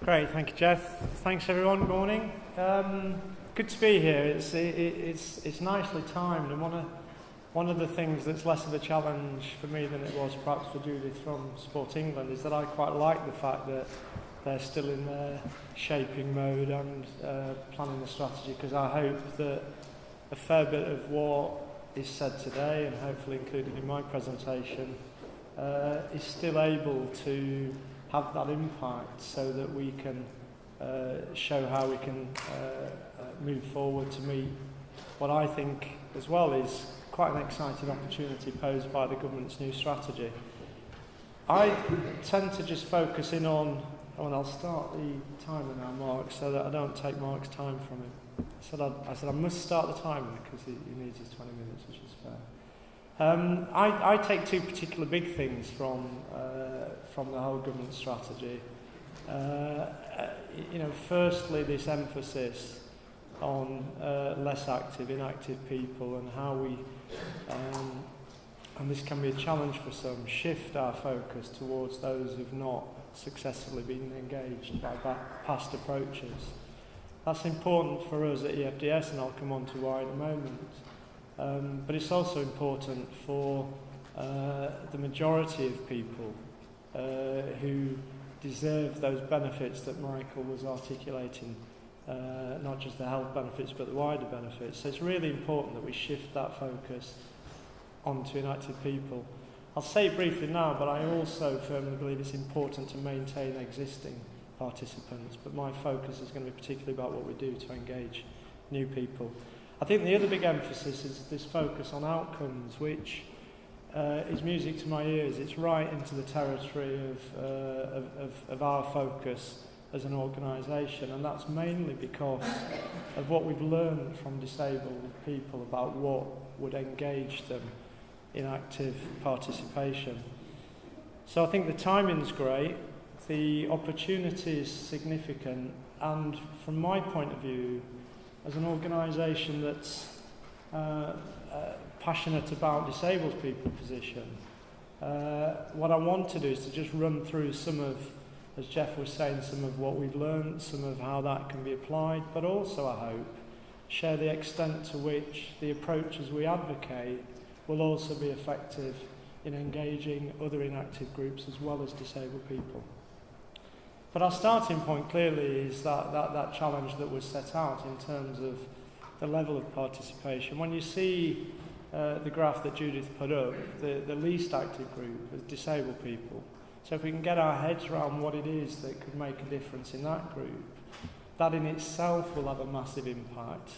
Great, thank you, Jeff. Thanks, everyone. Good morning. Good to be here. It's nicely timed, and one of the things that's less of a challenge for me than it was perhaps for Judith from Sport England is that I quite like the fact that they're still in their shaping mode and planning the strategy, because I hope that a fair bit of what is said today, and hopefully included in my presentation, is still able to have that impact so that we can show how we can move forward to meet what I think as well is quite an exciting opportunity posed by the government's new strategy. I tend to just focus in on, and I'll start the timer now, Mark, so that I don't take Mark's time from him. I said I must start the timer because he needs his 20 minutes, which is fair. I take two particular big things from the whole government strategy. Firstly, this emphasis on less active, inactive people, and how we, and this can be a challenge for some, shift our focus towards those who've not successfully been engaged by past approaches. That's important for us at EFDS, and I'll come on to why in a moment. But it's also important for the majority of people who deserve those benefits that Michael was articulating, not just the health benefits but the wider benefits. So it's really important that we shift that focus onto inactive people. I'll say it briefly now, but I also firmly believe it's important to maintain existing participants, but my focus is going to be particularly about what we do to engage new people. I think the other big emphasis is this focus on outcomes, which is music to my ears. It's right into the territory of our focus as an organisation, and that's mainly because of what we've learned from disabled people about what would engage them in active participation. So I think the timing's great, the opportunity is significant, and from my point of view, as an organisation that's passionate about disabled people's position, what I want to do is to just run through some of, as Jeff was saying, some of what we've learned, some of how that can be applied, but also, I hope, share the extent to which the approaches we advocate will also be effective in engaging other inactive groups as well as disabled people. But our starting point clearly is that challenge that was set out in terms of the level of participation. When you see the graph that Judith put up, the least active group is disabled people. So if we can get our heads around what it is that could make a difference in that group, that in itself will have a massive impact.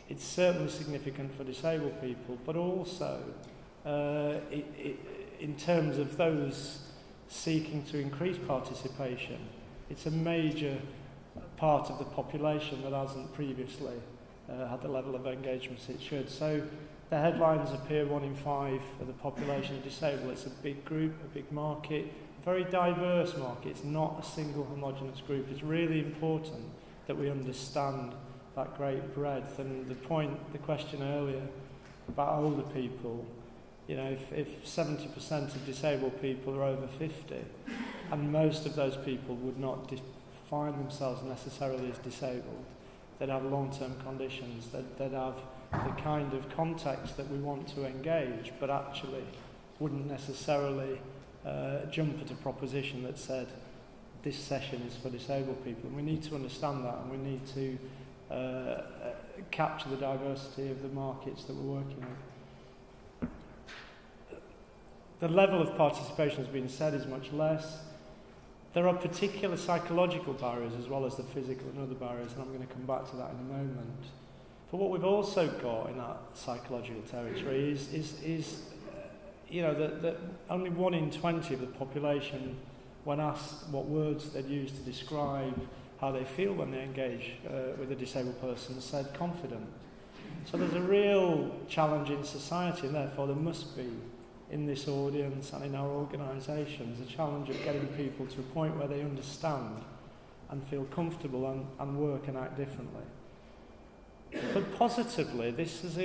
It's certainly significant for disabled people, but also in terms of those seeking to increase participation, it's a major part of the population that hasn't previously had the level of engagement it should. So the headlines appear 1 in 5 of the population are disabled. It's a big group, a big market, a very diverse market. It's not a single homogenous group. It's really important that we understand that great breadth. And the question earlier about older people, if 70% of disabled people are over 50, and most of those people would not define themselves necessarily as disabled, they'd have long-term conditions, they'd have the kind of context that we want to engage, but actually wouldn't necessarily jump at a proposition that said, this session is for disabled people. And we need to understand that, and we need to capture the diversity of the markets that we're working with. The level of participation, has been said, is much less. There are particular psychological barriers as well as the physical and other barriers, and I'm going to come back to that in a moment. But what we've also got in that psychological territory is that only 1 in 20 of the population, when asked what words they'd use to describe how they feel when they engage with a disabled person, said confident. So there's a real challenge in society, and therefore there must be, in this audience and in our organisations, a challenge of getting people to a point where they understand and feel comfortable and work and act differently. But positively, this is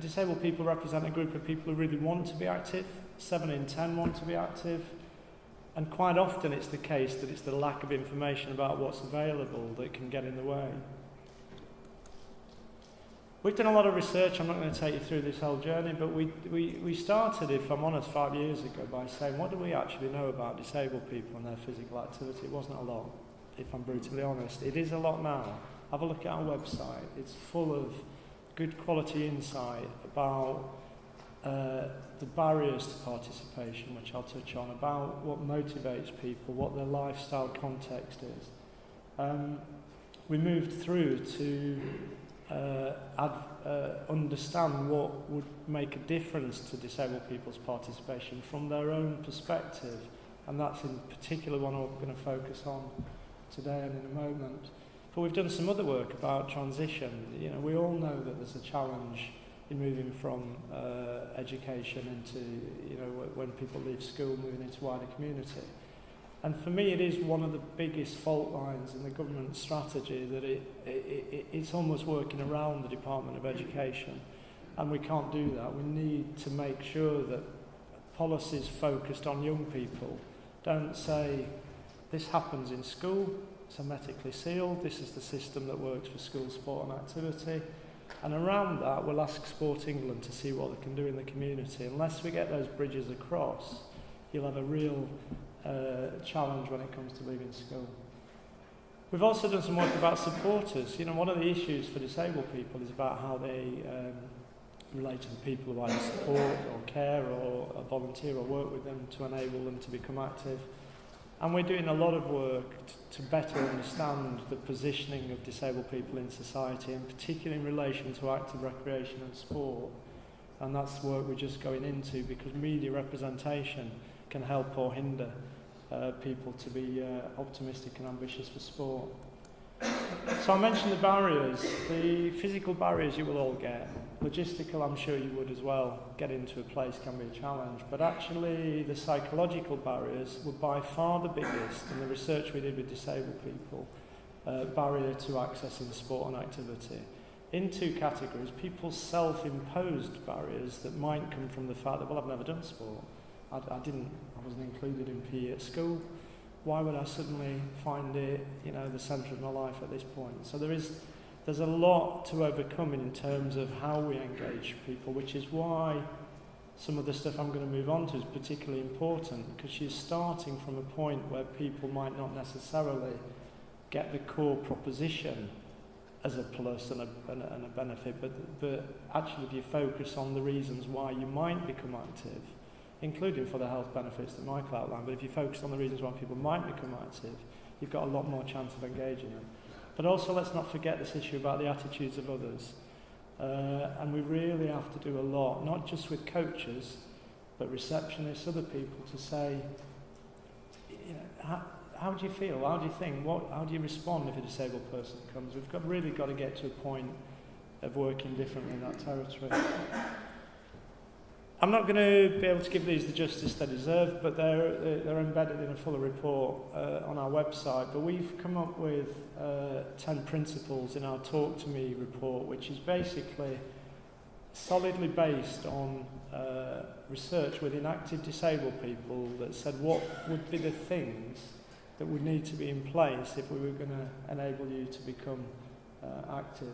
disabled people represent a group of people who really want to be active. 7 in 10 want to be active. And quite often it's the case that it's the lack of information about what's available that can get in the way. We've done a lot of research. I'm not going to take you through this whole journey, but we started, if I'm honest, 5 years ago by saying, what do we actually know about disabled people and their physical activity? It wasn't a lot, if I'm brutally honest. It is a lot now. Have a look at our website. It's full of good quality insight about the barriers to participation, which I'll touch on, about what motivates people, what their lifestyle context is. We moved through to understand what would make a difference to disabled people's participation from their own perspective, and that's in particular one I'm going to focus on today and in a moment. But we've done some other work about transition. You know, we all know that there's a challenge in moving from education into, you know, when people leave school, moving into wider community. And for me, it is one of the biggest fault lines in the government strategy that it's almost working around the Department of Education. And we can't do that. We need to make sure that policies focused on young people don't say, this happens in school, it's hermetically sealed, this is the system that works for school sport and activity. And around that, we'll ask Sport England to see what they can do in the community. Unless we get those bridges across, you'll have a real challenge when it comes to leaving school. We've also done some work about supporters. You know, one of the issues for disabled people is about how they relate to the people who either support or care or volunteer or work with them to enable them to become active. And we're doing a lot of work to better understand the positioning of disabled people in society, and particularly in relation to active recreation and sport. And that's work we're just going into, because media representation can help or hinder people to be optimistic and ambitious for sport. So I mentioned the barriers, the physical barriers you will all get. Logistical, I'm sure you would as well. Getting to a place can be a challenge, but actually the psychological barriers were by far the biggest in the research we did with disabled people. Barrier to accessing sport and activity. In two categories, people's self-imposed barriers that might come from the fact that, well, I've never done sport. I wasn't included in PE at school. Why would I suddenly find it, you know, the centre of my life at this point? So there's a lot to overcome in terms of how we engage people, which is why some of the stuff I'm going to move on to is particularly important, because she's starting from a point where people might not necessarily get the core proposition as a plus and a benefit, but actually if you focus on the reasons why you might become active, including for the health benefits that Michael outlined, but if you focus on the reasons why people might become active, you've got a lot more chance of engaging them. But also let's not forget this issue about the attitudes of others. And we really have to do a lot, not just with coaches, but receptionists, other people, to say, you know, how do you feel? How do you think? How do you respond if a disabled person comes? We've really got to get to a point of working differently in that territory. I'm not going to be able to give these the justice they deserve, but they're embedded in a fuller report on our website. But we've come up with 10 principles in our Talk to Me report, which is basically solidly based on research with inactive disabled people that said what would be the things that would need to be in place if we were going to enable you to become active.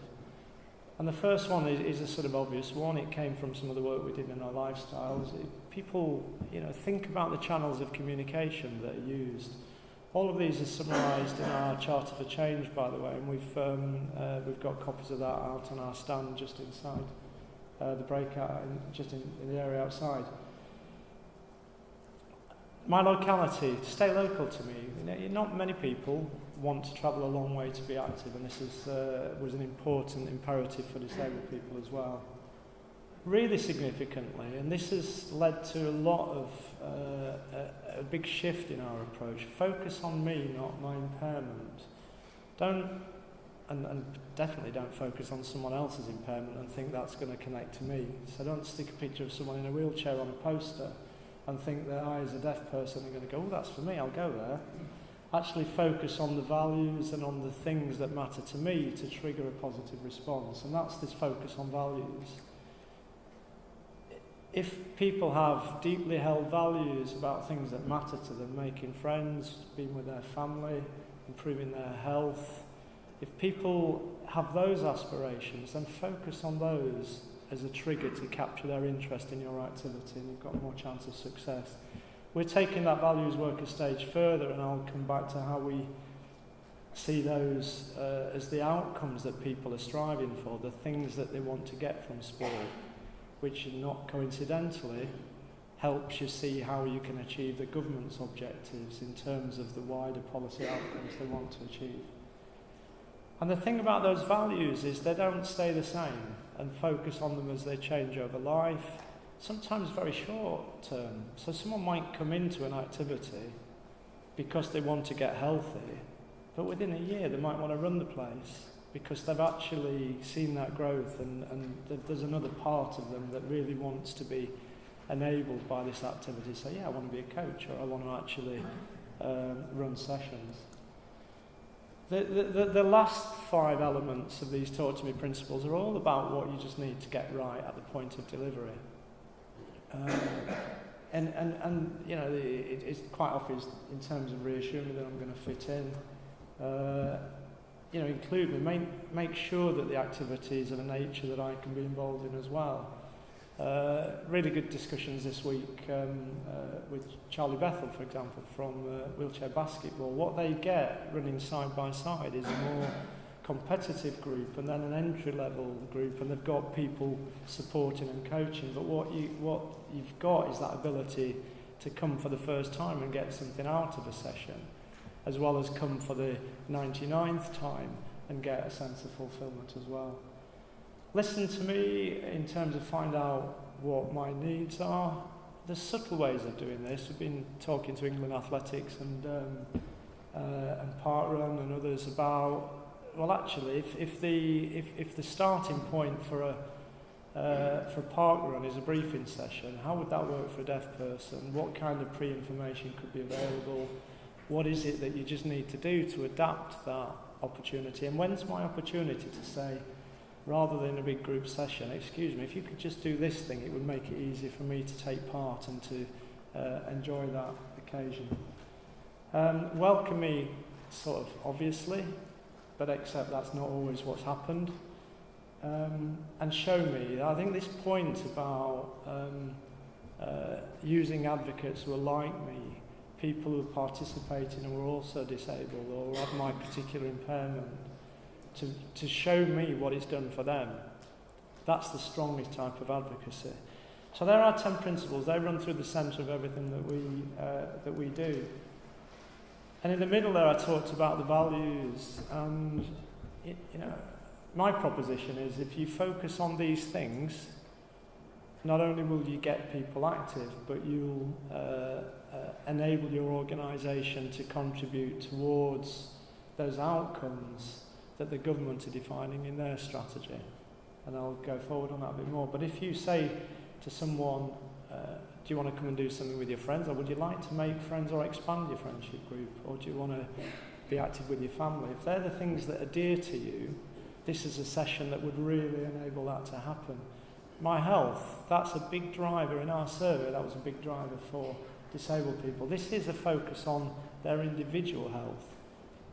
And the first one is a sort of obvious one. It came from some of the work we did in our lifestyles. People, you know, think about the channels of communication that are used. All of these are summarised in our Charter for Change, by the way, and we've got copies of that out on our stand just inside the breakout, just in the area outside. My locality, to stay local to me. You know, not many people want to travel a long way to be active, and this was an important imperative for disabled people as well. Really significantly, and this has led to a lot of a big shift in our approach. Focus on me, not my impairment. And definitely don't focus on someone else's impairment and think that's going to connect to me. So don't stick a picture of someone in a wheelchair on a poster and think that I, as a deaf person, are going to go, oh, that's for me, I'll go there. Actually focus on the values and on the things that matter to me to trigger a positive response. And that's this focus on values. if people have deeply held values about things that matter to them, making friends, being with their family, improving their health, if people have those aspirations, then focus on those as a trigger to capture their interest in your activity, and you've got more chance of success. We're taking that values work a stage further, and I'll come back to how we see those as the outcomes that people are striving for, the things that they want to get from sport, which not coincidentally helps you see how you can achieve the government's objectives in terms of the wider policy outcomes they want to achieve. And the thing about those values is they don't stay the same, and focus on them as they change over life, sometimes very short term. So someone might come into an activity because they want to get healthy, but within a year they might want to run the place because they've actually seen that growth, and there's another part of them that really wants to be enabled by this activity. So yeah, I want to be a coach, or I want to actually run sessions. The last 5 elements of these Talk to Me principles are all about what you just need to get right at the point of delivery. And you know, it's quite obvious in terms of reassuring me that I'm going to fit in. You know, include me, make sure that the activity is of a nature that I can be involved in as well. Really good discussions this week with Charlie Bethel, for example, from wheelchair basketball. What they get running side by side is a more competitive group, and then an entry-level group, and they've got people supporting and coaching. But what you've got is that ability to come for the first time and get something out of a session, as well as come for the 99th time and get a sense of fulfillment as well. Listen to me in terms of find out what my needs are. There's subtle ways of doing this. We've been talking to England Athletics and Parkrun and others about, well, actually, if the starting point for a parkrun is a briefing session, how would that work for a deaf person? What kind of pre-information could be available? What is it that you just need to do to adapt that opportunity? And when's my opportunity to say, rather than a big group session, excuse me, if you could just do this thing, it would make it easier for me to take part and to enjoy that occasion. Welcome me, sort of obviously, but except that's not always what's happened. And show me. I think this point about using advocates who are like me, people who are participating and were also disabled or have my particular impairment, to show me what it's done for them. That's the strongest type of advocacy. So there are 10 principles. They run through the centre of everything that we do. And in the middle there, I talked about the values. And you know, my proposition is, if you focus on these things, not only will you get people active, but you'll enable your organisation to contribute towards those outcomes that the government are defining in their strategy. And I'll go forward on that a bit more. But if you say to someone, do you want to come and do something with your friends, or would you like to make friends or expand your friendship group, or do you want to be active with your family? If they're the things that are dear to you, this is a session that would really enable that to happen. My health, that's a big driver in our survey. That was a big driver for disabled people. This is a focus on their individual health.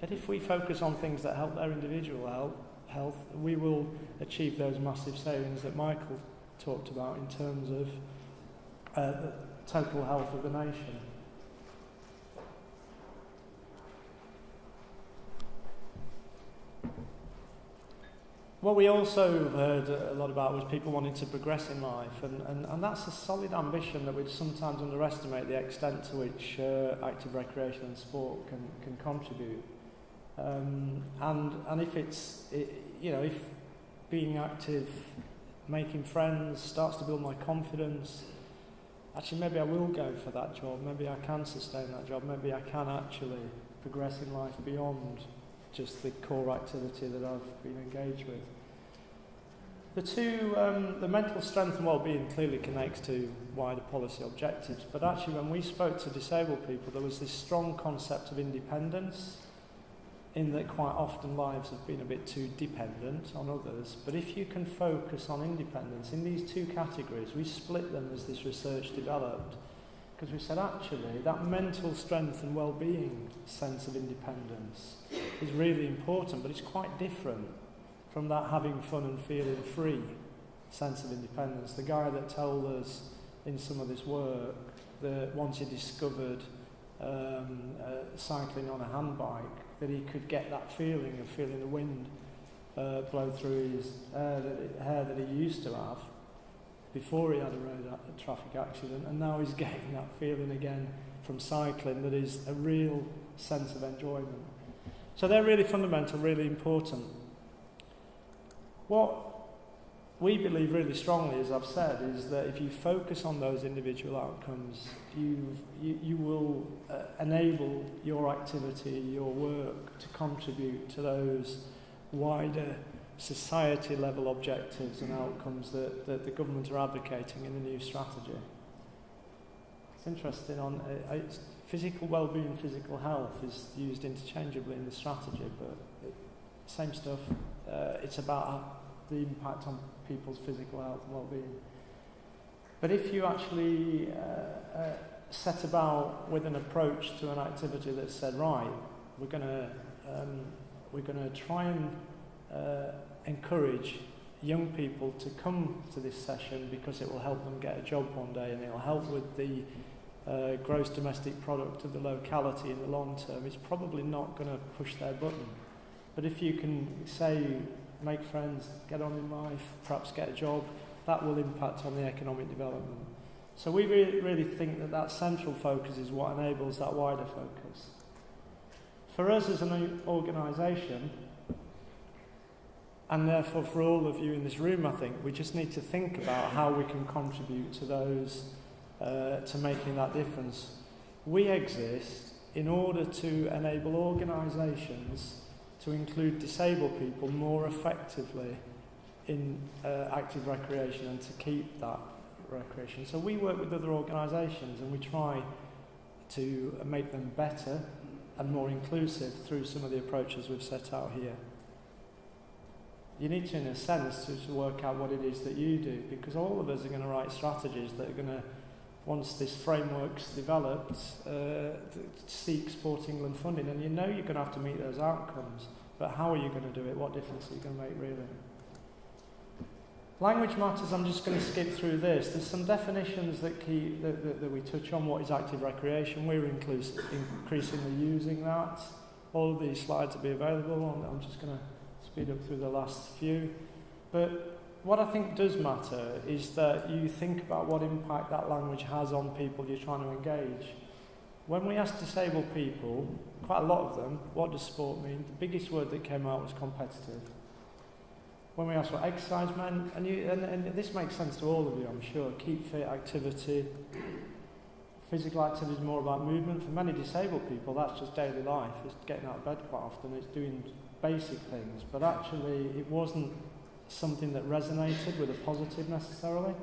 But if we focus on things that help their individual health, we will achieve those massive savings that Michael talked about in terms of the total health of the nation. What we also heard a lot about was people wanting to progress in life, and that's a solid ambition that we'd sometimes underestimate the extent to which active recreation and sport can contribute. And if if being active, making friends starts to build my confidence, actually maybe I will go for that job, maybe I can sustain that job, maybe I can actually progress in life beyond just the core activity that I've been engaged with. The mental strength and well-being clearly connects to wider policy objectives, but actually when we spoke to disabled people, there was this strong concept of independence. in that quite often lives have been a bit too dependent on others. But if you can focus on independence in these two categories, we split them as this research developed, because we said actually that mental strength and well-being sense of independence is really important, but it's quite different from that having fun and feeling free sense of independence. The guy that told us in some of this work that once he discovered cycling on a handbike, that he could get that feeling of feeling the wind blow through his hair that he used to have before he had a traffic accident, and now he's getting that feeling again from cycling that is a real sense of enjoyment. So they're really fundamental, really important. What we believe really strongly, as I've said, is that if you focus on those individual outcomes, you will enable your activity, your work to contribute to those wider society-level objectives and outcomes that the government are advocating in the new strategy. It's interesting, physical well-being, physical health is used interchangeably in the strategy, but same stuff. It's about the impact on people's physical health and well-being. But if you actually set about with an approach to an activity that said, right, we're going to try and encourage young people to come to this session because it will help them get a job one day and it will help with the gross domestic product of the locality in the long term, it's probably not going to push their button. But if you can say, make friends, get on in life, perhaps get a job, that will impact on the economic development. So we really think that central focus is what enables that wider focus. For us as an organisation, and therefore for all of you in this room, I think, we just need to think about how we can contribute to those, to making that difference. We exist in order to enable organisations to include disabled people more effectively in active recreation and to keep that recreation. So we work with other organisations and we try to make them better and more inclusive through some of the approaches we've set out here. You need to, in a sense, to work out what it is that you do, because all of us are going to write strategies that are going to, once this framework's developed, seek Sport England funding, and you know you're going to have to meet those outcomes, but how are you going to do it? What difference are you going to make, really? Language matters. I'm just going to skip through this. There's some definitions that we touch on. What is active recreation? We're increasingly using that. All of these slides will be available. I'm just going to speed up through the last few. But what I think does matter is that you think about what impact that language has on people you're trying to engage. When we asked disabled people, quite a lot of them, what does sport mean? The biggest word that came out was competitive. When we asked what exercise meant, and this makes sense to all of you, I'm sure, keep fit, activity. Physical activity is more about movement. For many disabled people, that's just daily life. It's getting out of bed quite often, it's doing basic things, but actually it wasn't something that resonated with a positive necessarily.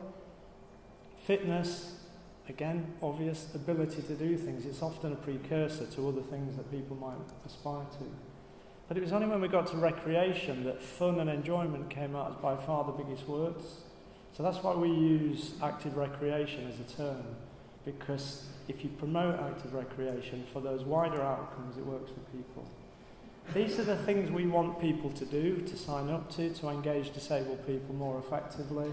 Fitness, again, obvious ability to do things. It's often a precursor to other things that people might aspire to. But it was only when we got to recreation that fun and enjoyment came out as by far the biggest words. So that's why we use active recreation as a term, because if you promote active recreation for those wider outcomes, it works for people. These are the things we want people to do, to sign up to engage disabled people more effectively.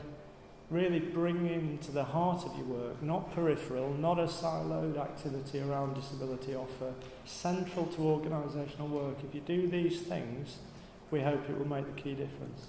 Really bring into the heart of your work, not peripheral, not a siloed activity around disability offer, central to organisational work. If you do these things, we hope it will make the key difference.